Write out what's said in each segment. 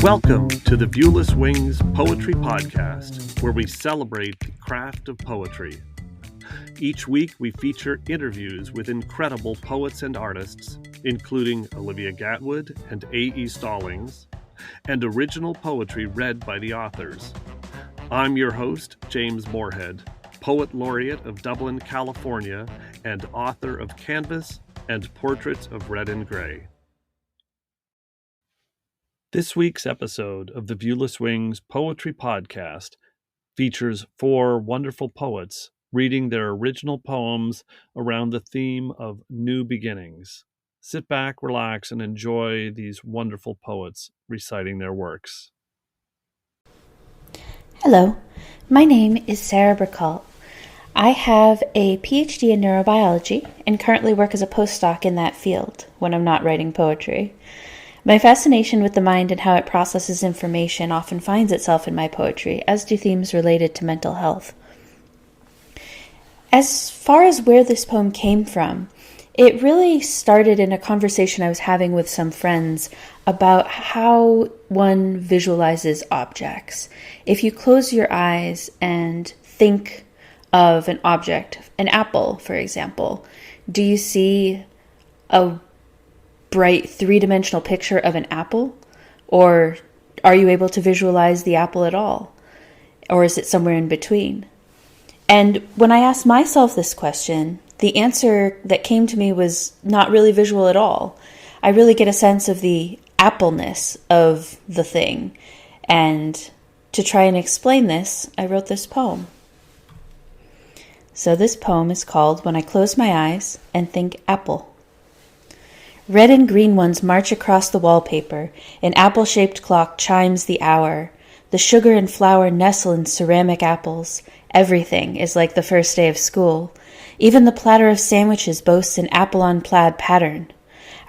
Welcome to the Viewless Wings Poetry Podcast, where we celebrate the craft of poetry. Each week, we feature interviews with incredible poets and artists, including Olivia Gatwood and A.E. Stallings, and original poetry read by the authors. I'm your host, James Morehead, Poet Laureate of Dublin, California, and author of Canvas and Portraits of Red and Gray. This week's episode of the Viewless Wings Poetry Podcast features four wonderful poets reading their original poems around the theme of new beginnings. Sit back, relax, and enjoy these wonderful poets reciting their works. Hello, my name is Sarah Bricault. I have a PhD in neurobiology and currently work as a postdoc in that field when I'm not writing poetry. My fascination with the mind and how it processes information often finds itself in my poetry, as do themes related to mental health. As far as where this poem came from, it really started in a conversation I was having with some friends about how one visualizes objects. If you close your eyes and think of an object, an apple, for example, do you see a bright three-dimensional picture of an apple? Or are you able to visualize the apple at all? Or is it somewhere in between? And when I asked myself this question, the answer that came to me was not really visual at all. I really get a sense of the appleness of the thing. And to try and explain this, I wrote this poem. So this poem is called When I Close My Eyes and Think Apple. Red and green ones march across the wallpaper. An apple-shaped clock chimes the hour. The sugar and flour nestle in ceramic apples. Everything is like the first day of school. Even the platter of sandwiches boasts an apple-on-plaid pattern.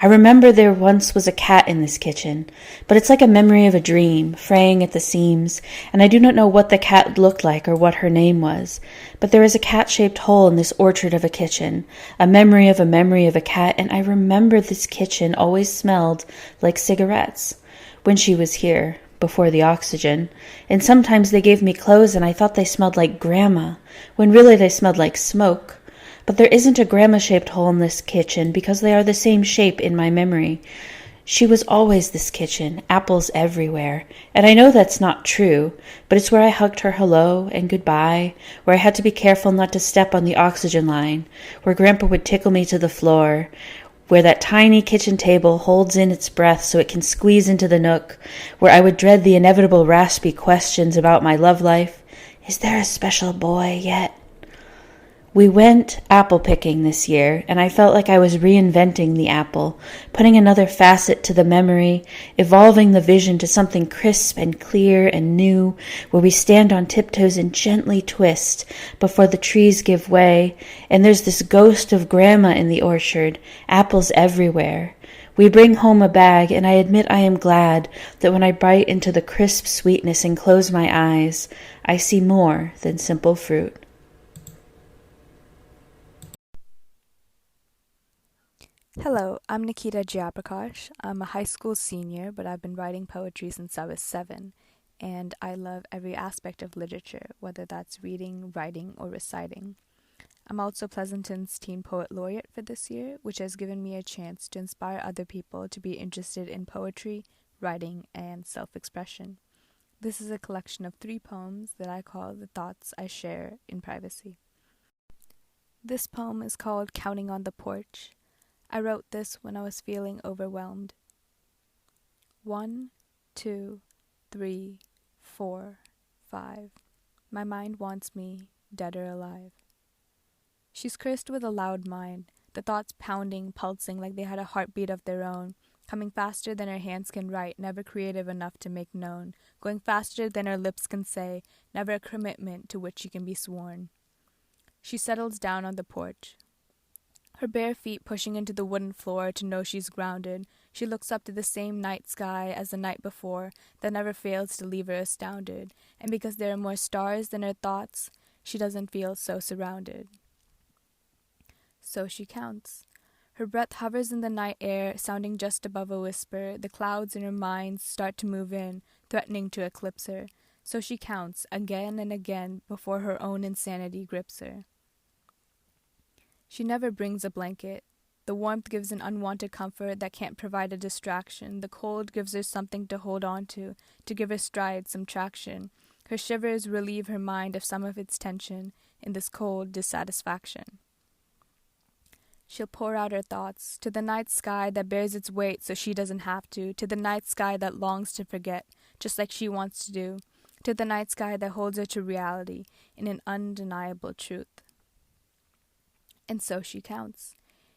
I remember there once was a cat in this kitchen, but it's like a memory of a dream, fraying at the seams, and I do not know what the cat looked like or what her name was. But there is a cat-shaped hole in this orchard of a kitchen, a memory of a cat, and I remember this kitchen always smelled like cigarettes when she was here, before the oxygen, and sometimes they gave me clothes and I thought they smelled like grandma, when really they smelled like smoke. But there isn't a grandma-shaped hole in this kitchen because they are the same shape in my memory. She was always this kitchen, apples everywhere. And I know that's not true, but it's where I hugged her hello and goodbye, where I had to be careful not to step on the oxygen line, where Grandpa would tickle me to the floor, where that tiny kitchen table holds in its breath so it can squeeze into the nook, where I would dread the inevitable raspy questions about my love life. Is there a special boy yet? We went apple picking this year, and I felt like I was reinventing the apple, putting another facet to the memory, evolving the vision to something crisp and clear and new, where we stand on tiptoes and gently twist before the trees give way, and there's this ghost of grandma in the orchard, apples everywhere. We bring home a bag, and I admit I am glad that when I bite into the crisp sweetness and close my eyes, I see more than simple fruit. Hello, I'm Nikita Jayaprakash. I'm a high school senior, but I've been writing poetry since I was 7, and I love every aspect of literature, whether that's reading, writing, or reciting. I'm also Pleasanton's Teen Poet Laureate for this year, which has given me a chance to inspire other people to be interested in poetry, writing, and self-expression. This is a collection of 3 poems that I call The Thoughts I Share in Privacy. This poem is called Counting on the Porch. I wrote this when I was feeling overwhelmed. 1, 2, 3, 4, 5. My mind wants me, dead or alive. She's cursed with a loud mind, the thoughts pounding, pulsing like they had a heartbeat of their own, coming faster than her hands can write, never creative enough to make known, going faster than her lips can say, never a commitment to which she can be sworn. She settles down on the porch, her bare feet pushing into the wooden floor to know she's grounded. She looks up to the same night sky as the night before that never fails to leave her astounded, and because there are more stars than her thoughts, she doesn't feel so surrounded. So she counts. Her breath hovers in the night air, sounding just above a whisper. The clouds in her mind start to move in, threatening to eclipse her. So she counts, again and again, before her own insanity grips her. She never brings a blanket. The warmth gives an unwanted comfort that can't provide a distraction. The cold gives her something to hold on to give her stride some traction. Her shivers relieve her mind of some of its tension in this cold dissatisfaction. She'll pour out her thoughts to the night sky that bears its weight so she doesn't have to the night sky that longs to forget, just like she wants to do, to the night sky that holds her to reality in an undeniable truth. And so she counts.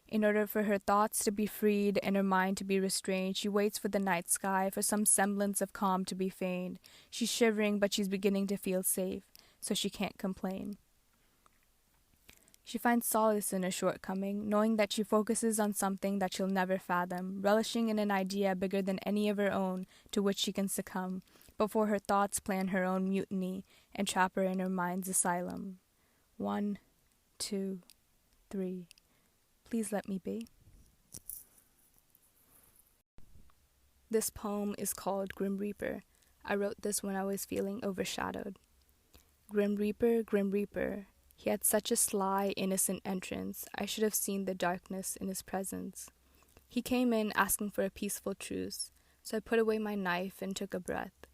In order for her thoughts to be freed and her mind to be restrained, she waits for the night sky, for some semblance of calm to be feigned. She's shivering, but she's beginning to feel safe, so she can't complain. She finds solace in her shortcoming, knowing that she focuses on something that she'll never fathom, relishing in an idea bigger than any of her own to which she can succumb, before her thoughts plan her own mutiny and trap her in her mind's asylum. 1, 2, 3. Please let me be. This poem is called Grim Reaper. I wrote this when I was feeling overshadowed. Grim Reaper, he had such a sly, innocent entrance. I should have seen the darkness in his presence. He came in asking for a peaceful truce, so I put away my knife and took a breath.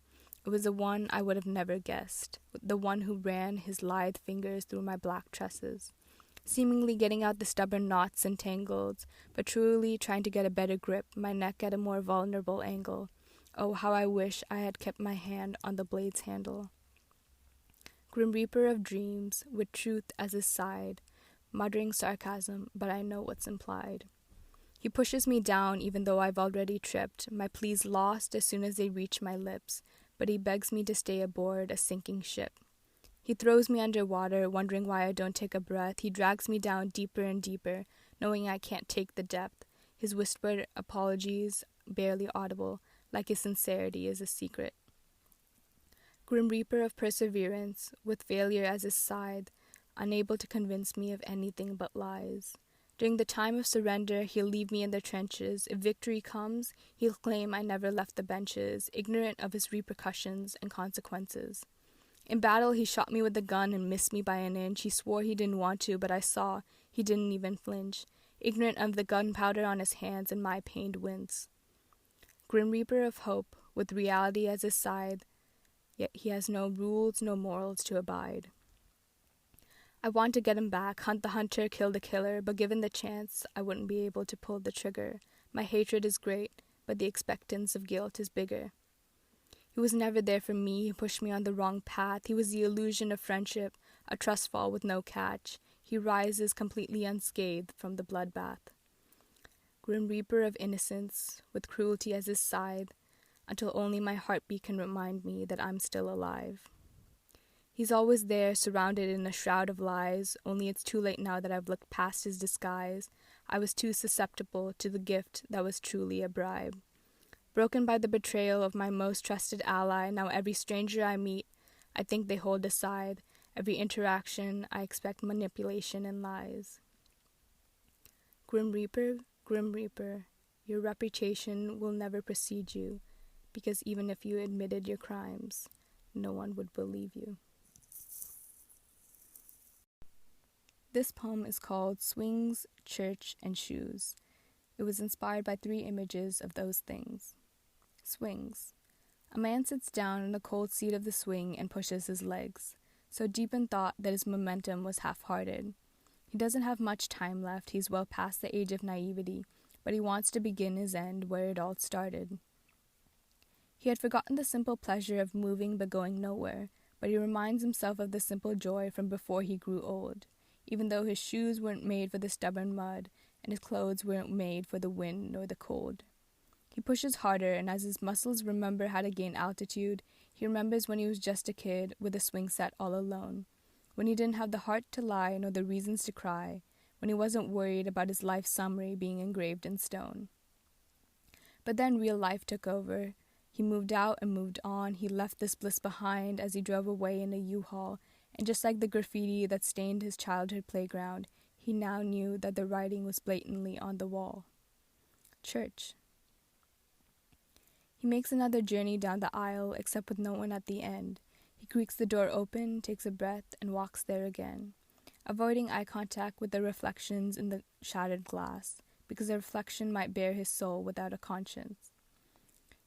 It was the one I would have never guessed, the one who ran his lithe fingers through my black tresses, seemingly getting out the stubborn knots and tangles, but truly trying to get a better grip, my neck at a more vulnerable angle. Oh, how I wish I had kept my hand on the blade's handle. Grim Reaper of dreams, with truth as his side, muttering sarcasm, but I know what's implied. He pushes me down even though I've already tripped, my pleas lost as soon as they reach my lips, but he begs me to stay aboard a sinking ship. He throws me underwater, wondering why I don't take a breath. He drags me down deeper and deeper, knowing I can't take the depth. His whispered apologies, barely audible, like his sincerity is a secret. Grim Reaper of perseverance, with failure as his scythe, unable to convince me of anything but lies. During the time of surrender, he'll leave me in the trenches. If victory comes, he'll claim I never left the benches, ignorant of his repercussions and consequences. In battle, he shot me with a gun and missed me by an inch. He swore he didn't want to, but I saw he didn't even flinch, ignorant of the gunpowder on his hands and my pained wince. Grim Reaper of hope, with reality as his scythe, yet he has no rules, no morals to abide. I want to get him back, hunt the hunter, kill the killer, but given the chance, I wouldn't be able to pull the trigger. My hatred is great, but the expectance of guilt is bigger. He was never there for me. He pushed me on the wrong path. He was the illusion of friendship, a trust fall with no catch. He rises completely unscathed from the bloodbath. Grim Reaper of innocence, with cruelty as his scythe, until only my heartbeat can remind me that I'm still alive. He's always there, surrounded in a shroud of lies, only it's too late now that I've looked past his disguise. I was too susceptible to the gift that was truly a bribe. Broken by the betrayal of my most trusted ally, now every stranger I meet, I think they hold aside. Every interaction, I expect manipulation and lies. Grim Reaper, your reputation will never precede you, because even if you admitted your crimes, no one would believe you. This poem is called Swings, Church, and Shoes. It was inspired by 3 images of those things. Swings. A man sits down in the cold seat of the swing and pushes his legs, so deep in thought that his momentum was half-hearted. He doesn't have much time left. He's well past the age of naivety, but he wants to begin his end where it all started. He had forgotten the simple pleasure of moving but going nowhere, but he reminds himself of the simple joy from before he grew old, even though his shoes weren't made for the stubborn mud and his clothes weren't made for the wind nor the cold. He pushes harder, and as his muscles remember how to gain altitude, he remembers when he was just a kid with a swing set all alone, when he didn't have the heart to lie nor the reasons to cry, when he wasn't worried about his life summary being engraved in stone. But then real life took over. He moved out and moved on. He left this bliss behind as he drove away in a U-Haul, and just like the graffiti that stained his childhood playground, He now knew that the writing was blatantly on the wall. Church. He makes another journey down the aisle, except with no one at the end. He creaks the door open, takes a breath, and walks there again, avoiding eye contact with the reflections in the shattered glass, because the reflection might bare his soul without a conscience.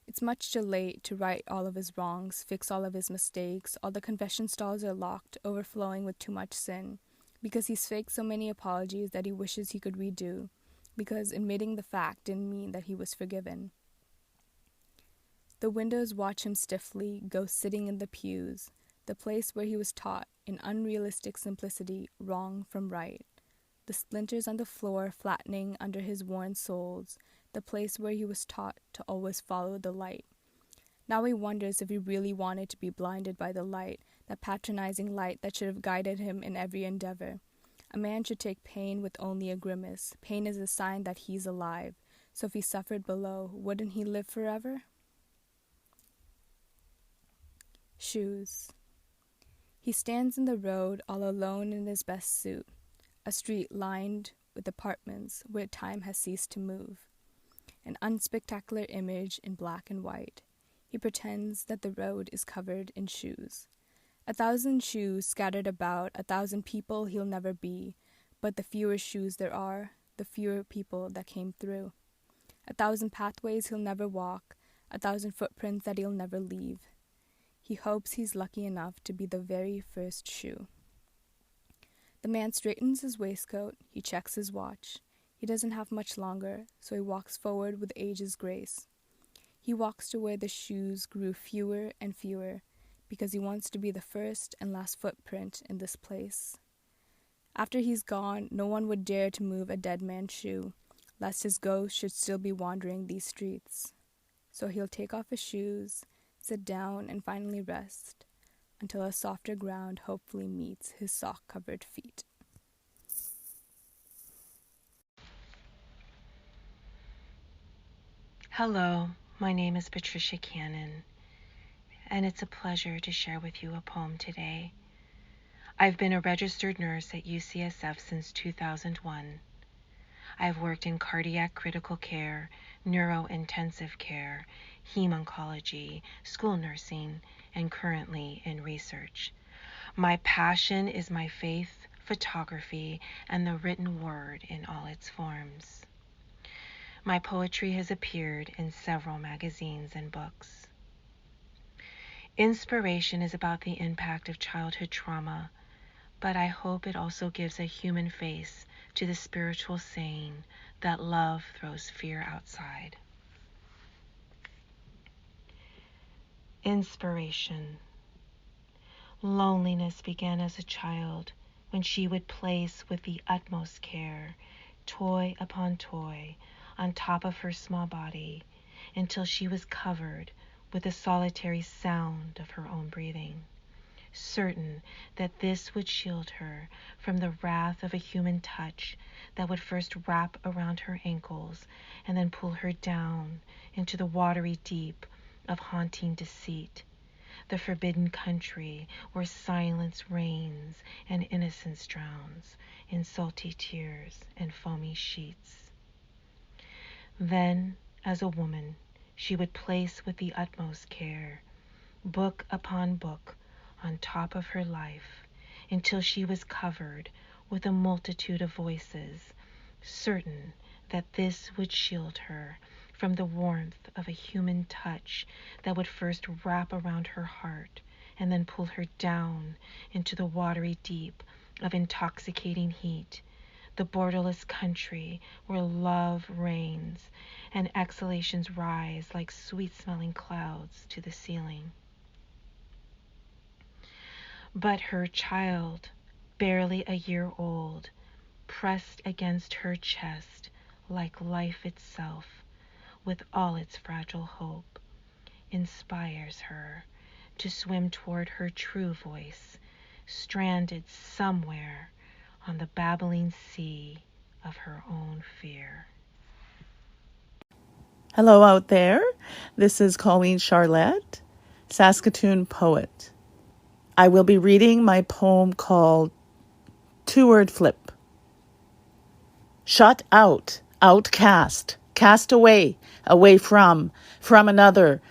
It's much too late to right all of his wrongs, fix all of his mistakes. All the confession stalls are locked, overflowing with too much sin, because he's faked so many apologies that he wishes he could redo, because admitting the fact didn't mean that he was forgiven. The windows watch him stiffly, ghost sitting in the pews, the place where he was taught, in unrealistic simplicity, wrong from right. The splinters on the floor flattening under his worn soles, the place where he was taught to always follow the light. Now he wonders if he really wanted to be blinded by the light, that patronizing light that should have guided him in every endeavor. A man should take pain with only a grimace. Pain is a sign that he's alive. So if he suffered below, wouldn't he live forever? Shoes. He stands in the road all alone in his best suit, a street lined with apartments where time has ceased to move. An unspectacular image in black and white. He pretends that the road is covered in shoes. 1,000 shoes scattered about, 1,000 people he'll never be, but the fewer shoes there are, the fewer people that came through. 1,000 pathways he'll never walk, 1,000 footprints that he'll never leave. He hopes he's lucky enough to be the very first shoe. The man straightens his waistcoat, he checks his watch. He doesn't have much longer, so he walks forward with age's grace. He walks to where the shoes grew fewer and fewer, because he wants to be the first and last footprint in this place. After he's gone, no one would dare to move a dead man's shoe, lest his ghost should still be wandering these streets. So he'll take off his shoes, sit down, and finally rest, until a softer ground hopefully meets his sock-covered feet. Hello, my name is Patricia Cannon, and it's a pleasure to share with you a poem today. I've been a registered nurse at UCSF since 2001. I've worked in cardiac critical care, neuro-intensive care, heme-oncology, school nursing, and currently in research. My passion is my faith, photography, and the written word in all its forms. My poetry has appeared in several magazines and books. Inspiration is about the impact of childhood trauma, but I hope it also gives a human face to the spiritual saying that love throws fear outside. Inspiration. Loneliness began as a child when she would place with the utmost care toy upon toy on top of her small body until she was covered with the solitary sound of her own breathing, certain that this would shield her from the wrath of a human touch that would first wrap around her ankles and then pull her down into the watery deep of haunting deceit, the forbidden country where silence reigns and innocence drowns in salty tears and foamy sheets. Then, as a woman, she would place with the utmost care book upon book on top of her life until she was covered with a multitude of voices, certain that this would shield her from the warmth of a human touch that would first wrap around her heart and then pull her down into the watery deep of intoxicating heat, the borderless country where love reigns and exhalations rise like sweet-smelling clouds to the ceiling. But her child, barely a year old, pressed against her chest like life itself, with all its fragile hope, inspires her to swim toward her true voice, stranded somewhere on the babbling sea of her own fear. Hello out there. This is Colleen Charlette, Saskatoon poet. I will be reading my poem called Two-Word Flip. Shut out, outcast, cast away, away from another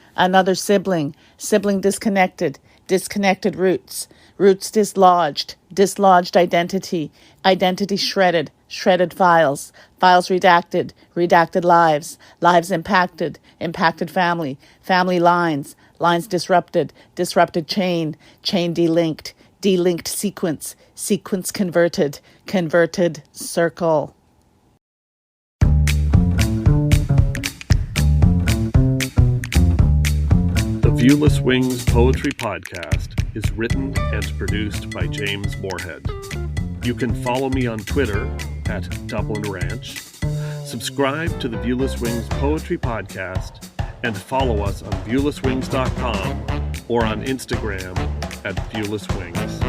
sibling, sibling disconnected, disconnected roots, roots dislodged, dislodged identity, identity shredded, shredded files, files redacted, redacted lives, lives impacted, impacted family, family lines, lines disrupted, disrupted chain, chain delinked, delinked sequence, sequence converted, converted circle. The Viewless Wings Poetry Podcast is written and produced by James Morehead. You can follow me on Twitter at Dublin Ranch, subscribe to the Viewless Wings Poetry Podcast, and follow us on viewlesswings.com or on Instagram at Viewless Wings.